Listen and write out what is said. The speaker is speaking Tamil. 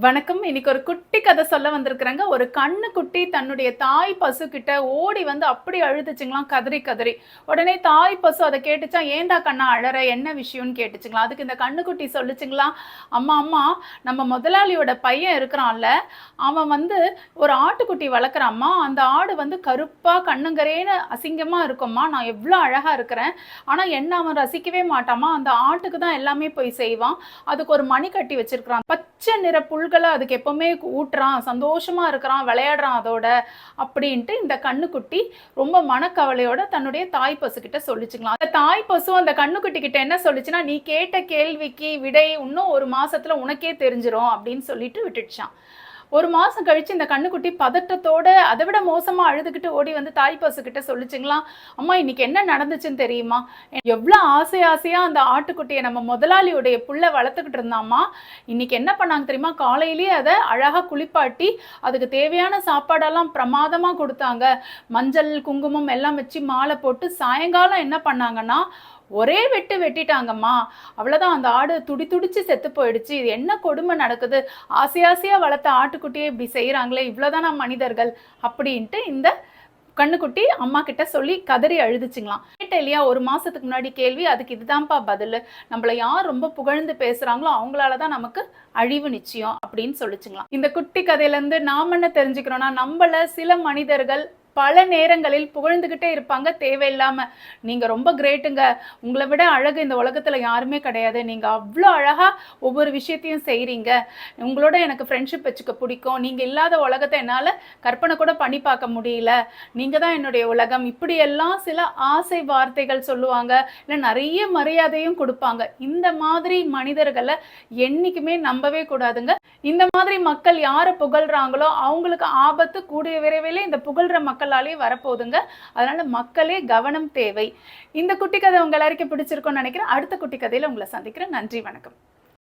வணக்கம். இன்னைக்கு ஒரு குட்டி கதை சொல்ல வந்திருக்கிறேங்க. ஒரு கன்னுக்குட்டி தன்னுடைய தாய் பசு கிட்ட ஓடி வந்து அப்படி அழுதுச்சுங்களாம், கதறி கதறி. உடனே தாய் பசு அதை கேட்டுச்சா, ஏண்டா கண்ணா அழற, என்ன விஷயம்னு கேட்டுச்சுங்களா. அதுக்கு இந்த கன்னுக்குட்டி சொல்லுச்சுங்களாம், அம்மா அம்மா, நம்ம முதலாளியோட பையன் இருக்கிறான்ல, அவன் வந்து ஒரு ஆட்டுக்குட்டி வளர்க்குறாம்மா. அந்த ஆடு வந்து கருப்பா கண்ணுங்கரேன்னு அசிங்கமா இருக்கும்மா. நான் எவ்வளோ அழகா இருக்கிறேன், ஆனா என்ன அவன் ரசிக்கவே மாட்டாமா. அந்த ஆட்டுக்கு தான் எல்லாமே போய் செய்வான். அதுக்கு ஒரு மணி கட்டி வச்சிருக்கிறான். பச்சை நிற புல்களை அதுக்கு எப்பவுமே ஊட்டுறான், சந்தோஷமா இருக்கிறான், விளையாடுறான் அதோட அப்படின்ட்டு இந்த கண்ணுக்குட்டி ரொம்ப மனக்கவலையோட தன்னுடைய தாய் பசு கிட்ட சொல்லிச்சுக்கலாம். அந்த தாய் பசு அந்த கண்ணுக்குட்டி கிட்ட என்ன சொல்லிச்சுன்னா, நீ கேட்ட கேள்விக்கு விடை இன்னும் ஒரு மாசத்துல உனக்கே தெரிஞ்சிரும் அப்படின்னு சொல்லிட்டு விட்டுடுச்சான். ஒரு மாசம் கழிச்சு இந்த கண்ணுக்குட்டி பதட்டத்தோட அதை விட மோசமா அழுதுகிட்டு ஓடி வந்து தாய் பசு கிட்ட சொல்லிச்சுங்களாம், அம்மா இன்னைக்கு என்ன நடந்துச்சுன்னு தெரியுமா, எவ்வளோ ஆசை ஆசையா அந்த ஆட்டுக்குட்டியை நம்ம முதலாளியுடைய புள்ள வளர்த்துக்கிட்டு இருந்தாமா. இன்னைக்கு என்ன பண்ணாங்க தெரியுமா, காலையிலேயே அதை அழகா குளிப்பாட்டி அதுக்கு தேவையான சாப்பாடெல்லாம் பிரமாதமா கொடுத்தாங்க. மஞ்சள் குங்குமம் எல்லாம் வச்சு மாலை போட்டு சாயங்காலம் என்ன பண்ணாங்கன்னா ஒரே வெட்டு வெட்டிட்டாங்கம்மா. அவ்வளோதான், அந்த ஆடு துடி துடிச்சு செத்து போயிடுச்சு. இது என்ன கொடுமை நடக்குது, ஆசை ஆசையா வளர்த்த ஆட்டுக்குட்டியே இப்படி செய்கிறாங்களே, இவ்வளோதானா மனிதர்கள் அப்படின்ட்டு இந்த கண்ணுக்குட்டி அம்மா கிட்ட சொல்லி கதறி அழுதுச்சுங்களாம். கேட்ட இல்லையா, ஒரு மாசத்துக்கு முன்னாடி கேள்வி, அதுக்கு இதுதான்ப்பா பதில். நம்மளை யார் ரொம்ப புகழ்ந்து பேசுறாங்களோ அவங்களாலதான் நமக்கு அழிவு நிச்சயம் அப்படின்னு சொல்லிச்சுங்களாம். இந்த குட்டி கதையிலேருந்து நாம் என்ன தெரிஞ்சுக்கிறோம்னா, நம்மள சில மனிதர்கள் பல நேரங்களில் புகழ்ந்துகிட்டே இருப்பாங்க தேவையில்லாம. நீங்க ரொம்ப கிரேட்டுங்க, உங்களை விட அழகு இந்த உலகத்துல யாருமே கிடையாது, நீங்க அவ்வளோ அழகா ஒவ்வொரு விஷயத்தையும் செய்றீங்க, உங்களோட எனக்கு ஃப்ரெண்ட்ஷிப் வச்சுக்க பிடிக்கும், நீங்க இல்லாத உலகத்தை என்னால கற்பனை கூட பண்ணி பார்க்க முடியல, நீங்க தான் என்னுடைய உலகம், இப்படியெல்லாம் சில ஆசை வார்த்தைகள் சொல்லுவாங்க. இல்லை நிறைய மரியாதையும் கொடுப்பாங்க. இந்த மாதிரி மனிதர்களை என்னைக்குமே நம்பவே கூடாதுங்க. இந்த மாதிரி மக்கள் யாரை புகழ்றாங்களோ அவங்களுக்கு ஆபத்து கூடிய விரைவில் இந்த புகழ்ற மக்களாலே வரப்போகுதுங்க. அதனால மக்களே கவனம் தேவை. இந்த குட்டி கதை உங்க எல்லாருக்கும் பிடிச்சிருக்கும்னு நினைக்கிறேன். அடுத்த குட்டி கதையில உங்களை சந்திக்கிறேன். நன்றி, வணக்கம்.